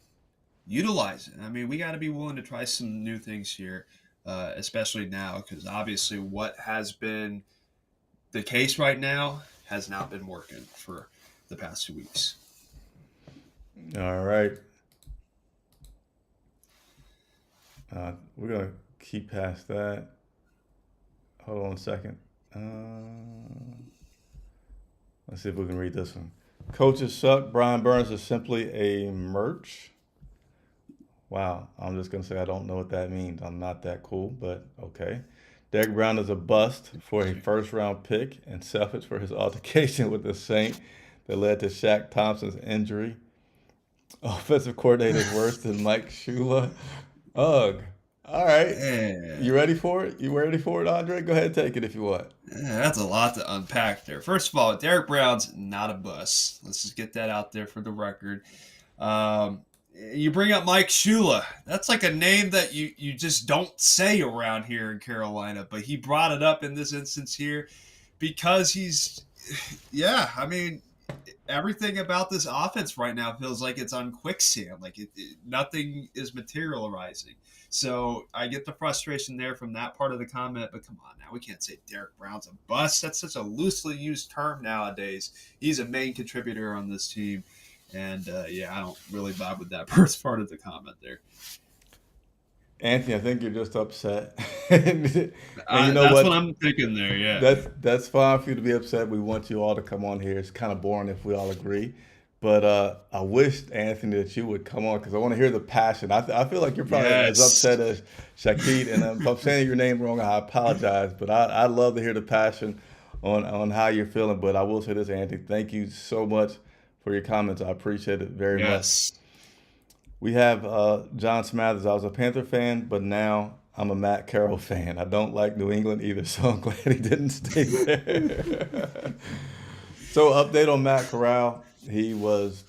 Utilize it. I mean, we got to be willing to try some new things here, especially now, because obviously what has been the case right now has not been working for the past 2 weeks. All right. We're going to keep past that. Hold on a second. Let's see if we can read this one. Coaches suck. Brian Burns is simply a merch. Wow. I'm just going to say I don't know what that means. I'm not that cool, but okay. Derek Brown is a bust for a first-round pick and selfish for his altercation with the Saint that led to Shaq Thompson's injury. Offensive coordinator is worse than Mike Shula. Ugh. All right. Yeah. You ready for it? You ready for it, Andre? Go ahead and take it if you want. Yeah, that's a lot to unpack there. First of all, Derek Brown's not a bust. Let's just get that out there for the record. You bring up Mike Shula. That's like a name that you just don't say around here in Carolina, but he brought it up in this instance here because I mean, everything about this offense right now feels like it's on quicksand. Like nothing is materializing. So I get the frustration there from that part of the comment, but come on now, we can't say Derek Brown's a bust. That's such a loosely used term nowadays. He's a main contributor on this team. And I don't really vibe with that first part of the comment there. Anthony, I think you're just upset. And you know that's what I'm thinking there, yeah. That's fine for you to be upset. We want you all to come on here. It's kind of boring if we all agree. But I wish, Anthony, that you would come on because I want to hear the passion. I feel like you're probably as Yes. upset as Shakid, and if I'm saying your name wrong, I apologize. But I love to hear the passion on how you're feeling. But I will say this, Anthony, thank you so much for your comments. I appreciate it very much. Yes. We have John Smathers. I was a Panther fan, but now I'm a Matt Carroll fan. I don't like New England either, so I'm glad he didn't stay there. So, update on Matt Corral. He was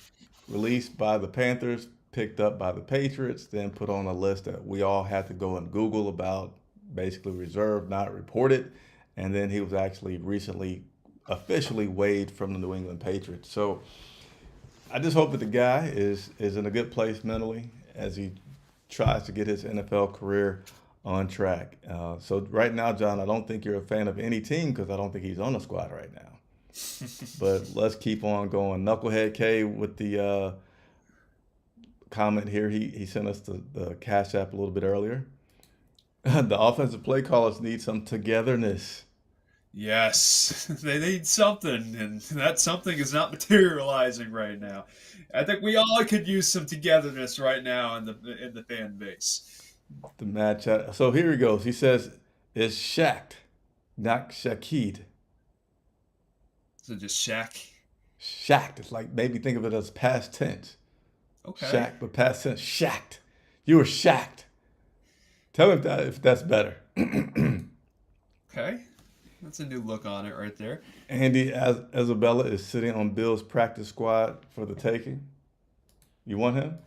released by the Panthers, picked up by the Patriots, then put on a list that we all had to go and Google about, basically reserved, not reported. And then he was actually recently officially waived from the New England Patriots. So, I just hope that the guy is in a good place mentally as he tries to get his NFL career on track. So right now, John, I don't think you're a fan of any team because I don't think he's on the squad right now. But let's keep on going. Knucklehead K with the comment here. He sent us the Cash App a little bit earlier. The offensive play callers need some togetherness. Yes, they need something, and that something is not materializing right now. I think we all could use some togetherness right now in the fan base. The match. So here he goes. He says, it's Shaq, not Shakid. So just Shaq. Shacked. It's like maybe think of it as past tense. Okay. Shacked, but past tense. Shacked. You were shacked. Tell me if that's better. Okay. That's a new look on it right there. Andy Isabella is sitting on Bill's practice squad for the taking. You want him?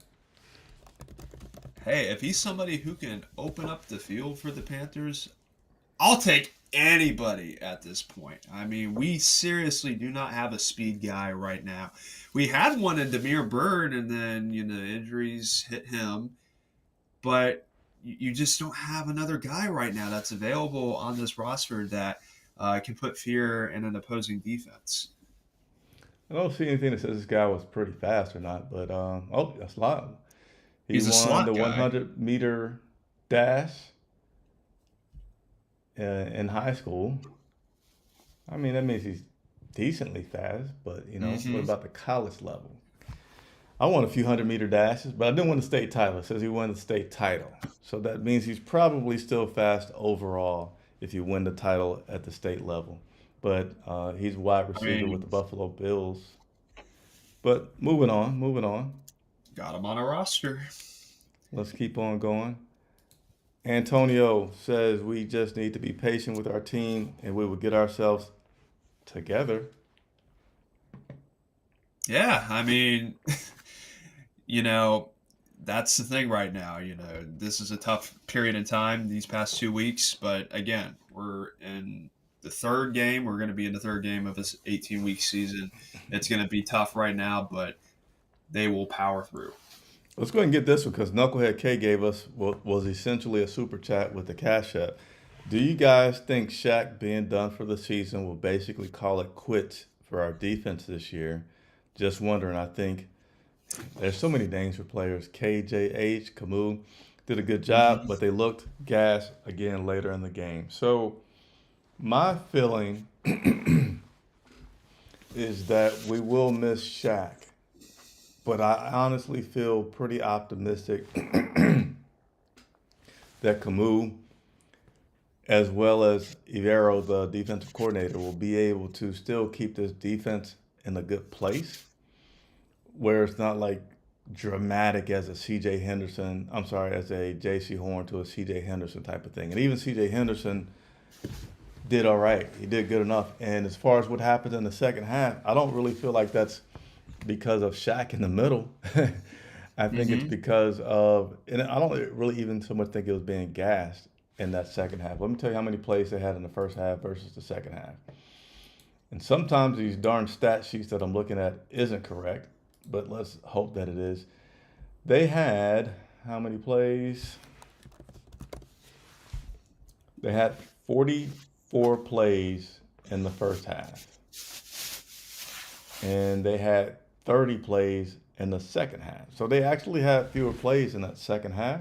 Hey, if he's somebody who can open up the field for the Panthers, I'll take anybody at this point. I mean, we seriously do not have a speed guy right now. We had one in Demir Bird, and then, injuries hit him. But you just don't have another guy right now that's available on this roster that can put fear in an opposing defense. I don't see anything that says this guy was pretty fast or not, but that's a lot. He He's a won slot the guy. 100-meter dash in high school. I mean, that means he's decently fast, but what about the college level? I won a few 100-meter dashes, but I didn't win the state title. It says he won the state title. So that means he's probably still fast overall if you win the title at the state level. But he's a wide receiver with the Buffalo Bills. But moving on. Got him on a roster. Let's keep on going. Antonio says we just need to be patient with our team and we will get ourselves together. Yeah, I mean, that's the thing right now. This is a tough period in time these past 2 weeks. But again, we're in the third game. We're going to be in the third game of this 18-week season. It's going to be tough right now, but they will power through. Let's go ahead and get this one because Knucklehead K gave us what was essentially a super chat with the Cash App. Do you guys think Shaq being done for the season will basically call it quits for our defense this year? Just wondering. I think there's so many names for players. KJH, Camus did a good job, but they looked gassed again later in the game. So my feeling is that we will miss Shaq. But I honestly feel pretty optimistic that Camus, as well as Ivero, the defensive coordinator, will be able to still keep this defense in a good place, where it's not like dramatic as a as a J.C. Horn to a C.J. Henderson type of thing. And even C.J. Henderson did all right. He did good enough. And as far as what happens in the second half, I don't really feel like that's because of Shaq in the middle. I think it's because of, and I don't really even so much think it was being gassed in that second half. Let me tell you how many plays they had in the first half versus the second half. And sometimes these darn stat sheets that I'm looking at isn't correct, but let's hope that it is. They had how many plays? They had 44 plays in the first half. And they had 30 plays in the second half. So they actually had fewer plays in that second half.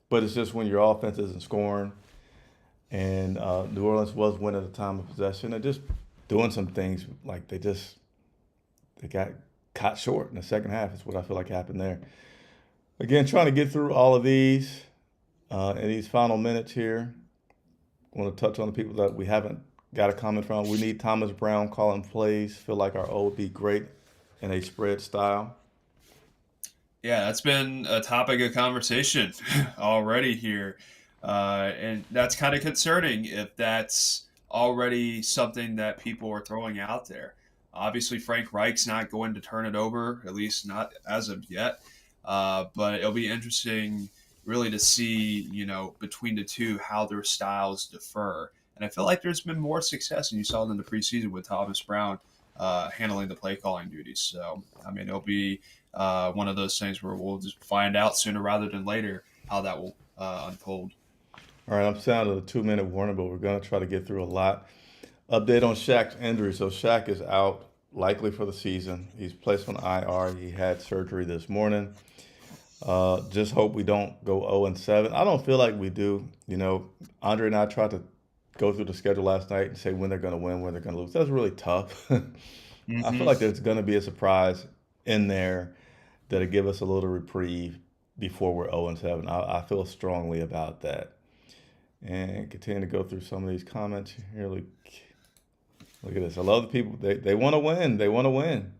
But it's just when your offense isn't scoring, and New Orleans was winning at the time of possession and just doing some things like they just they got caught short in the second half. Is what I feel like happened there. Again, trying to get through all of these in these final minutes here. I want to touch on the people that we haven't got a comment from. We need Thomas Brown calling plays. Feel like our O would be great in a spread style. Yeah, that's been a topic of conversation already here. And that's kind of concerning if that's already something that people are throwing out there. Obviously, Frank Reich's not going to turn it over, at least not as of yet. But it'll be interesting, really, to see, between the two, how their styles differ. And I feel like there's been more success, and you saw it in the preseason with Thomas Brown handling the play calling duties. So, I mean, it'll be one of those things where we'll just find out sooner rather than later how that will unfold. All right, I'm sounding a 2-minute warning, but we're going to try to get through a lot. Update on Shaq's injury. So Shaq is out, likely for the season. He's placed on IR. He had surgery this morning. Just hope we don't go 0-7. I don't feel like we do. Andre and I tried to go through the schedule last night and say when they're going to win, when they're going to lose. That's really tough. I feel like there's going to be a surprise in there that'll give us a little reprieve before we're 0-7. I feel strongly about that. And continue to go through some of these comments here. Look at this. I love the people. They want to win. They want to win.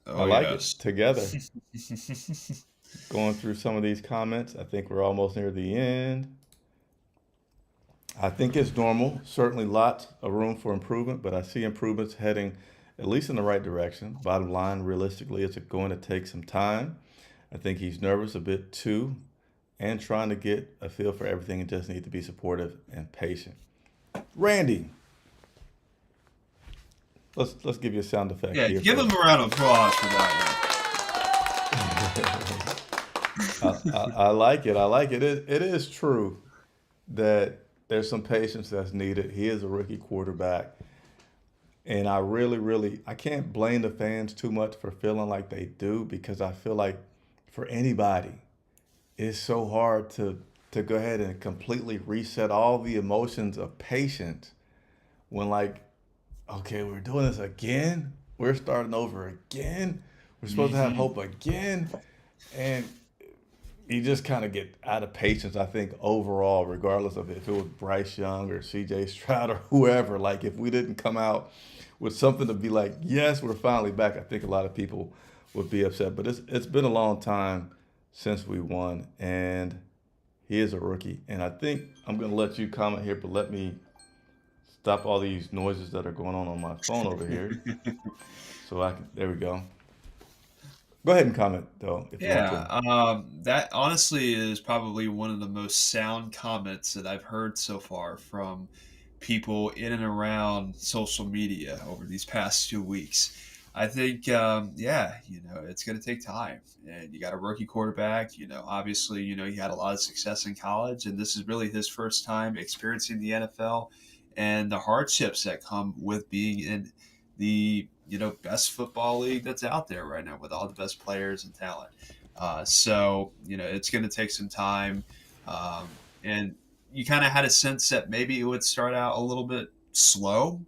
Oh, I like yes. it together. Going through some of these comments. I think we're almost near the end. I think it's normal. Certainly lots of room for improvement, but I see improvements heading at least in the right direction. Bottom line, realistically, it's going to take some time. I think he's nervous a bit too, and trying to get a feel for everything and just need to be supportive and patient. Randy, let's give you a sound effect. Yeah, here give him a round of applause for that. I like it. I like it. It is true that there's some patience that's needed. He is a rookie quarterback. And I I can't blame the fans too much for feeling like they do, because I feel like for anybody, it's so hard to go ahead and completely reset all the emotions of patience when, like, okay, we're doing this again. We're starting over again. We're supposed to have hope again. And you just kind of get out of patience, I think, overall, regardless of if it was Bryce Young or CJ Stroud or whoever. Like, if we didn't come out with something to be like, yes, we're finally back, I think a lot of people would be upset. But it's been a long time since we won, and he is a rookie. And I think I'm going to let you comment here, but let me stop all these noises that are going on my phone over here. There we go. Go ahead and comment, though, if you want to. Yeah, that honestly is probably one of the most sound comments that I've heard so far from people in and around social media over these past 2 weeks. I think, it's going to take time, and you got a rookie quarterback. Obviously, he had a lot of success in college, and this is really his first time experiencing the NFL and the hardships that come with being in the best football league that's out there right now with all the best players and talent. So it's going to take some time, and you kind of had a sense that maybe it would start out a little bit slow.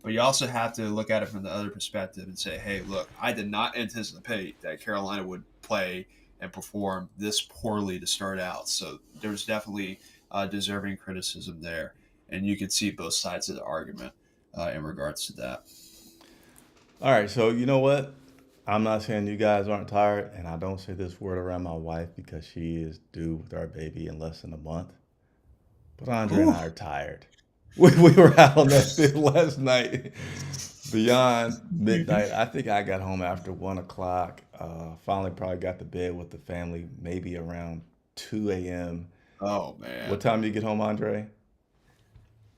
But you also have to look at it from the other perspective and say, hey, look, I did not anticipate that Carolina would play and perform this poorly to start out. So there's definitely deserving criticism there. And you can see both sides of the argument in regards to that. All right, so you know what? I'm not saying you guys aren't tired, and I don't say this word around my wife because she is due with our baby in less than a month. But Andre and I are tired. We were out on that field last night beyond midnight. I think I got home after 1 o'clock. Finally probably got to bed with the family maybe around 2 a.m. Oh, man. What time did you get home, Andre?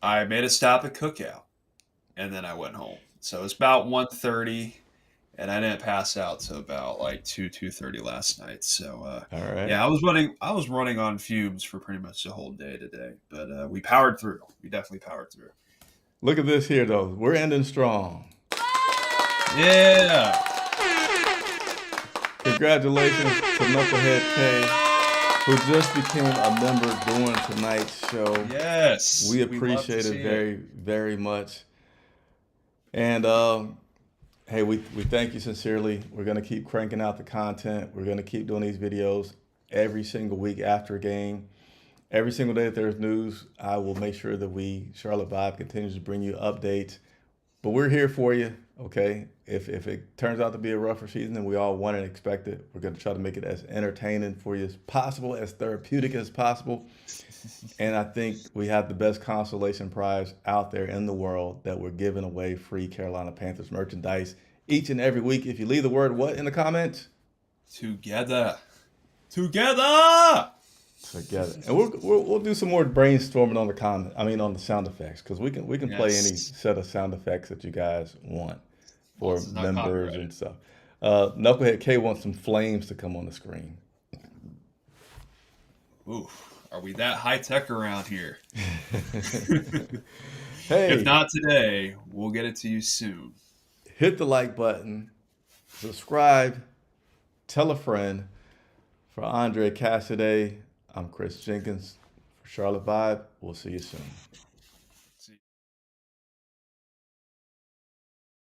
I made a stop at Cookout, and then I went home. So it's about 1:30, and I didn't pass out till about like 2:30 last night. So All right. yeah, I was running on fumes for pretty much the whole day today, but we powered through. We definitely powered through. Look at this here, though. We're ending strong. Yeah. Congratulations to Knucklehead K, who just became a member during tonight's show. Yes. We appreciate it very, very much. And Hey, we thank you sincerely. We're going to keep cranking out the content. We're going to keep doing these videos every single week after a game. Every single day that there's news, I will make sure that Charlotte Vibe continues to bring you updates. But we're here for you, okay? If it turns out to be a rougher season than we all want and expect it, we're going to try to make it as entertaining for you as possible, as therapeutic as possible. And I think we have the best consolation prize out there in the world that we're giving away free Carolina Panthers merchandise each and every week. If you leave the word what in the comments? Together. Together! Together. And we'll do some more brainstorming on on the sound effects, because we can play any set of sound effects that you guys want for members and stuff. Knucklehead K wants some flames to come on the screen. Ooh, are we that high tech around here? Hey, if not today, we'll get it to you soon. Hit the like button, subscribe, tell a friend. For Andre Cassidy, I'm Chris Jenkins. For Charlotte Vibe, we'll see you soon.